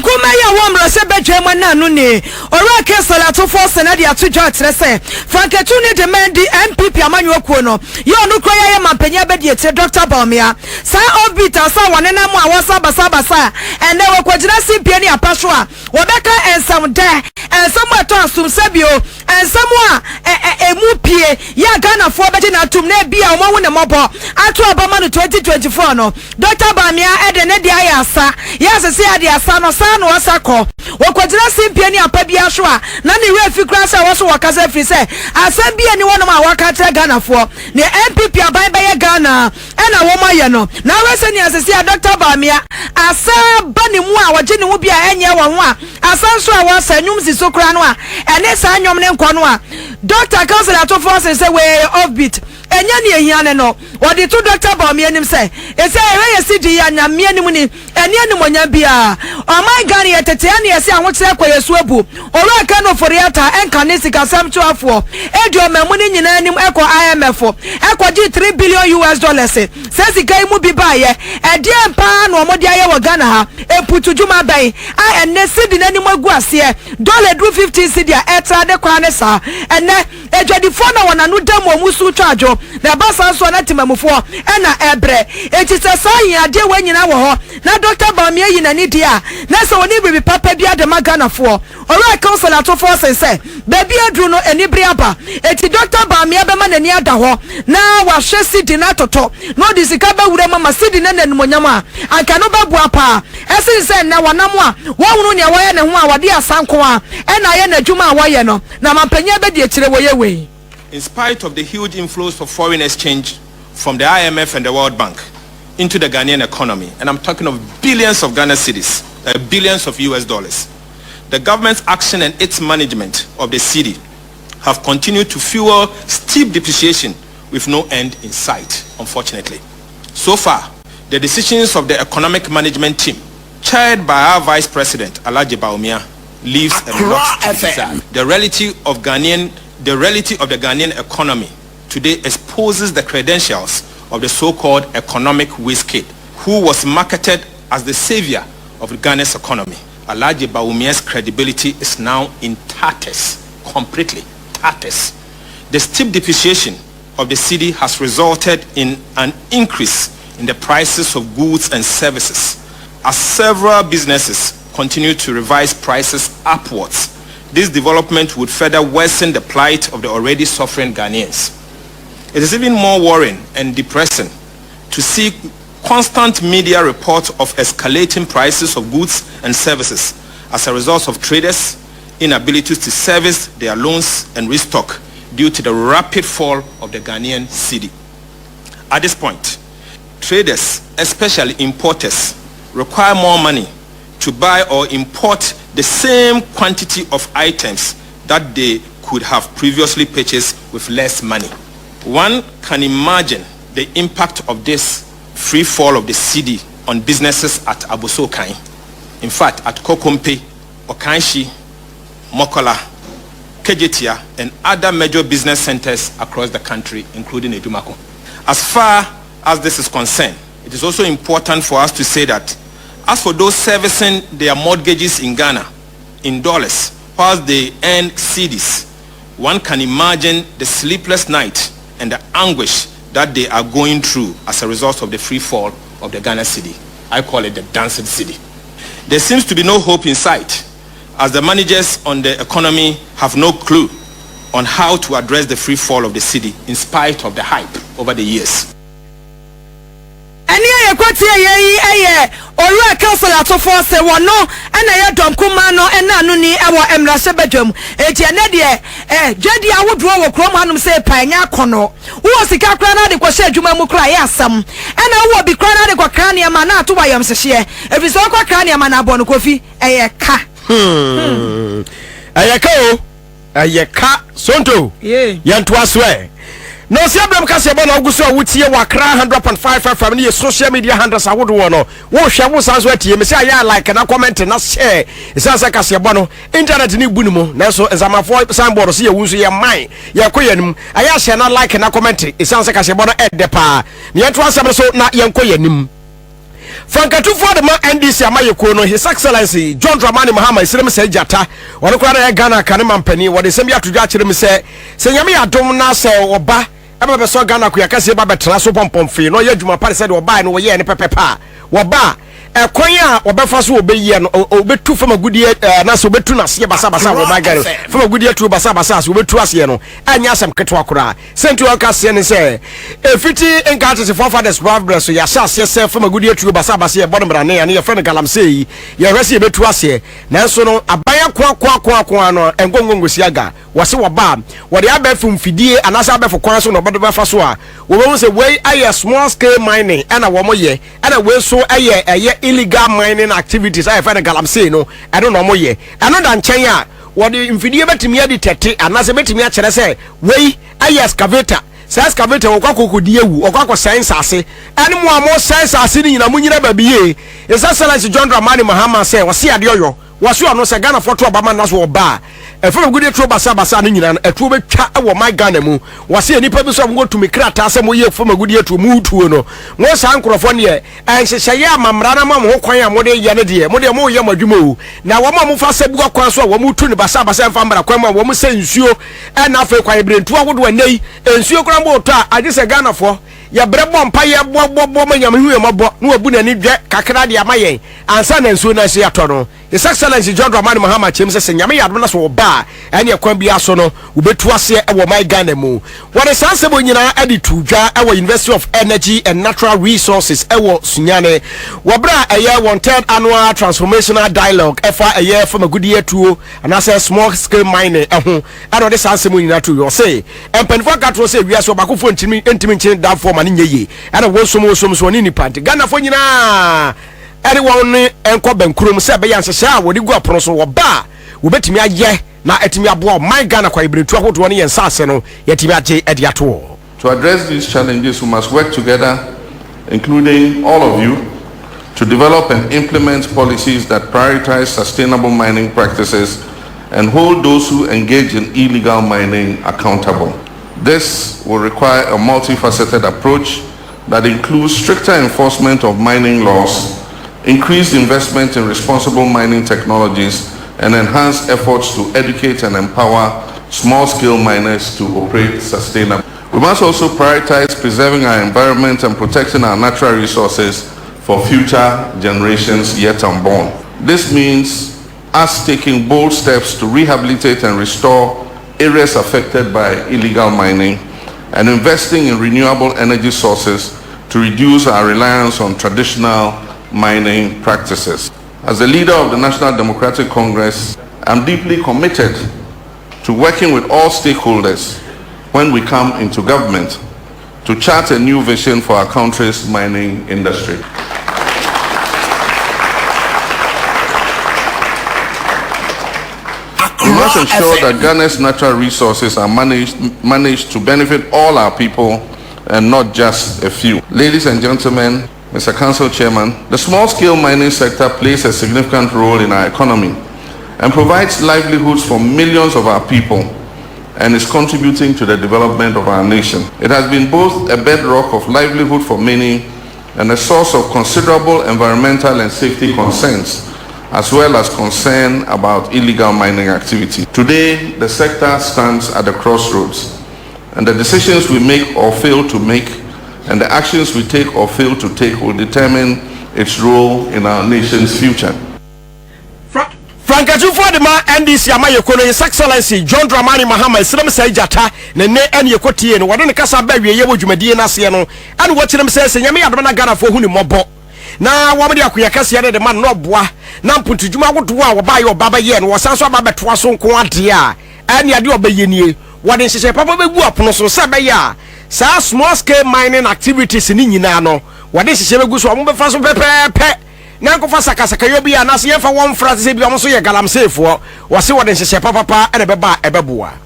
kuma ya womro se bedwema na no ni ora kesala to Forson na dia to jot rese franketu ni demand MPP amanyo kuo no ye onu kro ya mampanya bedie te Dr. Bawumia sa obita sa wanena mu awasa basa ene we kwagina simpie ni apaso a wobeka ensam de ensam ato asum sabio ensam a emu pie ya Ghana fo beje na tum na bia omo ne mobo ato abama no 2024 no Dr. Bawumia ede ne dia ya asa ya sese ya dia asa no sa no wasako wokwagina simpie ni apabia so a na ne refi krasa wo so wakasa fi se asa bia ni wono ma wakatra Ghana fo ne MPP aban be Ghana ena wo ma ye no na wese ni asese ya Dr. Bawumia asa bani mu a waje ne wo bia enye wo ho a asa so a wo sa nyum si so kra no a ene sa nyom ne nkɔ no a Dr. Council to Forson say we offbeat enya ne ehiane no wodi to Dr. Bawumia nim say e say we yesi ya nyame anim ni ene anim onya bia o my Ghana yetete ane yesi ahokyere kwa yesu abu ora ka no foriata enka ne sika sam to afo edio mamu ni nyina anim ekɔ IMF ekɔ gi $3 billion say sika mu bi ba ye ede empa no omodi aye wo Ghana ha eputu juma ban a enne sidi nanim agu ase $50 cedi a etra de kwa ne sa enne ejwadifo na wona no dam omusu twajo na basa so na timamufo ena ebre etise sa yin ade wa nyina wo ho na Dr. Bawumia yi na ni dia na so oni bibi papa bia de Ghana fo ora council ato Forson say baby adru no enibre aba eti Dr. Bawumia be ma nani ada ho na wa hwe sidi na toto no di sika ba wure mama sidi na nanumonyam a anka no ba bua pa esi say na wanam a wo hunu ne wo ye ne ho a wade asanko a ena ye na dwuma a wo ye no na mampanya be de kire wo ye we. In spite of the huge inflows of foreign exchange from the IMF and the World Bank into the Ghanaian economy, and I'm talking of billions of Ghana cedis, billions of US dollars, the government's action and its management of the cedi have continued to fuel steep depreciation with no end in sight, unfortunately. So far, the decisions of the economic management team, chaired by our Vice President, Alhaji Bawumia, leaves a lot to be desired. The reality of the Ghanaian economy today exposes the credentials of the so-called economic whiz-kid, who was marketed as the savior of Ghana's economy. Alhaji Bawumia's credibility is now in tatters, completely tatters. The steep depreciation of the cedi has resulted in an increase in the prices of goods and services. As several businesses continue to revise prices upwards, this development would further worsen the plight of the already suffering Ghanaians. It is even more worrying and depressing to see constant media reports of escalating prices of goods and services as a result of traders' inability to service their loans and restock due to the rapid fall of the Ghanaian cedi. At this point, traders, especially importers, require more money to buy or import the same quantity of items that they could have previously purchased with less money. One can imagine the impact of this free fall of the cedi on businesses at Abosokai, in fact at Kokompe, Okanshi, Mokola, Kejetia, and other major business centers across the country, including Edumako. As far as this is concerned, it is also important for us to say that as for those servicing their mortgages in Ghana in dollars, whilst they earn cedis, one can imagine the sleepless night and the anguish that they are going through as a result of the free fall of the Ghana cedi. I call it the dancing cedi. There seems to be no hope in sight, as the managers on the economy have no clue on how to address the free fall of the cedi in spite of the hype over the years. Ora council ato Forson wono ena ye dom kuma no ena anu ni ewo emrase badwam eti ene de dwadi awodro wo krom hanum se panya kono wo sika kra na de kwose adwuma mu kra ye asam ena wo bi kra na de kwa kra ne ma na to wayam sehye efiso kwa kra ne ma na abo no kofi eye ka eye ka o eye ka sonto yanto aswe no se abram ka se bona oguso awutie wakra 100.5 FM ne social media handles awodo wo no wo hwe wo sanso atie me se aya like na comment na share isansa ka se bona internet ni bunumu na so nzamafo signboard se ye wunso ye man ye koyanim aya share na like na comment isansa ka se bona edde pa ne yeto asem so na ye koyanim Frankatu for the NDC Amayekono, His Excellency John Dramani Mahama, Islam say Jata, or Ghana Kanaman Penny, what the Sambia to judge him say, Sayami Adomna say or Ba, Emma so Ghana Kuyakasi Babatraso Pompomfi, no Yajuma Paris said or buy no ye and Pepa, Waba. Kwanya obefaso obeye no obetu from a good year na so obetu na se basa basa wo magare from a good year to basa basa so obetu ase no anya asem ketwa kora sentu aka se ne se efiti enkate se forefathers brothers so ya sase se from a good year to basa basa e bodom rane ya ne ye friend galamsey ye hwese obetu ase nanso no abaya kwa no engongongo siaga wase wo ba wo de abefu mfidie anasa abefu kwan so no bodo befa so a wo be se wey aye small scale mining ana wo moye ana we so aye illegal mining activities I find galamsey no I don't know moye another nchen a wo de mfidie betimi adi tete anasa betimi a kire se wey aye excavator say excavator wo kwakokodi ewu okwakọ science ase ene mo amo science ase ni nyina munyina babie Excellency John Dramani Mahama say wo se ade oyo wo so no se Ghana foto obama na so oba from good to basa basa no nyina atu betwa wo my Ghana mu wo se nipa bi so go to me krata ase mo ye from good to mu tuo no mo sa nkrofo ne enhyehyeye amamra na ma mo kwan a mo de ye ne de mo de mo ye madwuma o na wo ma mo fa sabu kwan so wo mu tu ne basa basa mfa mbra kwan ma wo mo se nsuo na afa kwan ebrentu agodo anei nsuo kran bo to a age se Ghana fo ya brebo mpa ye bo manyam hu ye mabo no abu na ni dwe kakra de amayen ansa na nsuo na se ato no His Excellency John Dramani Mahama chem se nyame yadom na so ba ene kwan bia so no ubetu ase e wo my Ghana mu wore sanse bo nyina ade tudwa e wo University of Energy and Natural Resources e wo Sunyane wobra eye 1/3 annual transformational dialogue efa eye from a good year to anase small scale mining ho ado de sanse mo nyina to yo say empanifo katro say wiase obakofo ntimi nchen da form ani nyeye ana wo so ni nipa Ghana fo nyina eri won ne enko bankurum se be yansehya a wodi gu apono so wo ba wo betimi aye na etimi abo my Ghana kwa ibretu ahodo ne yensase no yetimi age edi ato. To address these challenges, we must work together, including all of you, to develop and implement policies that prioritize sustainable mining practices and hold those who engage in illegal mining accountable. This will require a multifaceted approach that includes stricter enforcement of mining laws, increased investment in responsible mining technologies, and enhanced efforts to educate and empower small-scale miners to operate sustainably. We must also prioritize preserving our environment and protecting our natural resources for future generations yet unborn. This means us taking bold steps to rehabilitate and restore areas affected by illegal mining and investing in renewable energy sources to reduce our reliance on traditional mining practices. As the leader of the National Democratic Congress, I'm deeply committed to working with all stakeholders when we come into government to chart a new vision for our country's mining industry. We must ensure that Ghana's natural resources are managed to benefit all our people and not just a few. Ladies and gentlemen, Mr. Council Chairman, the small-scale mining sector plays a significant role in our economy and provides livelihoods for millions of our people and is contributing to the development of our nation. It has been both a bedrock of livelihood for many and a source of considerable environmental and safety concerns, as well as concern about illegal mining activity. Today, the sector stands at the crossroads, and the decisions we make or fail to make and the actions we take or fail to take will determine its role in our nation's future. Frankaju for the NDC Amayekono, His Excellency John Dramani Mahama, Islam say Jata, Nene and Yokoti, and what in the Casa Baby, Yewujumedi and Asiano, and what them says, and Yami Adana Ghana for whom mobo. Now, one of the Akuyakasi, the man no bois, Nampu to Juma to wow, buy your Baba Yen, was also Baba Twason Quantia, and Yadu Bayini, what is she probably whoop, so Sabaya. Sa small scale mining activities in Ninano, what is she go so fast pepe? Nanko fa sakasaka yobi anase ye fa won frase se bi omo so ye galamsefo wo se woden hye papa and ebeba.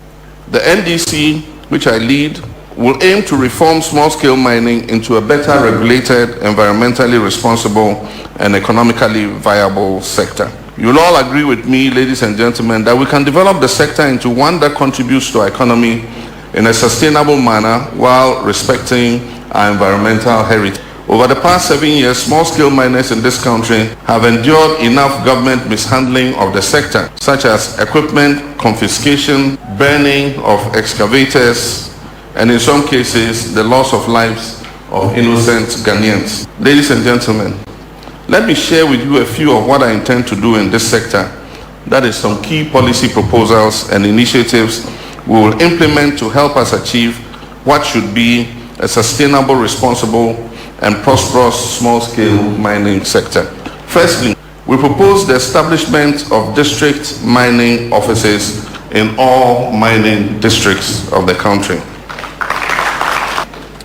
The NDC, which I lead, will aim to reform small-scale mining into a better regulated, environmentally responsible and economically viable sector. You'll all agree with me, ladies and gentlemen, that we can develop the sector into one that contributes to our economy in a sustainable manner while respecting our environmental heritage. Over the past 7 years, small-scale miners in this country have endured enough government mishandling of the sector, such as equipment confiscation, burning of excavators, and in some cases, the loss of lives of innocent Ghanaians. Ladies and gentlemen, let me share with you a few of what I intend to do in this sector. That is some key policy proposals and initiatives we will implement to help us achieve what should be a sustainable, responsible, and prosperous small-scale mining sector. Firstly, we propose the establishment of district mining offices in all mining districts of the country.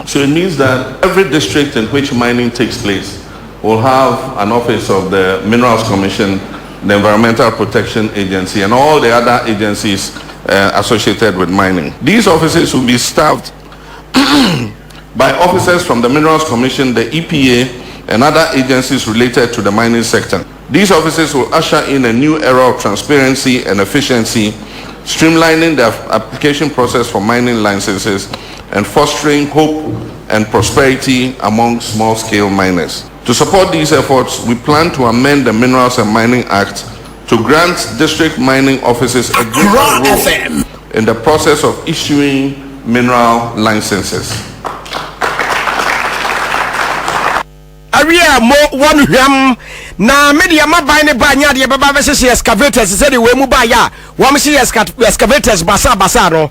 So it means that every district in which mining takes place will have an office of the Minerals Commission, the Environmental Protection Agency, and all the other agencies associated with mining. These offices will be staffed by officers from the Minerals Commission, the EPA, and other agencies related to the mining sector. These offices will usher in a new era of transparency and efficiency, streamlining the application process for mining licenses and fostering hope and prosperity among small-scale miners. To support these efforts, we plan to amend the Minerals and Mining Act to grant district mining offices a greater role in the process of issuing mineral licenses. Aria mo one hwam na media mabane ba nya de baba be se excavators se de we mu ba ya wo me se excavators basa no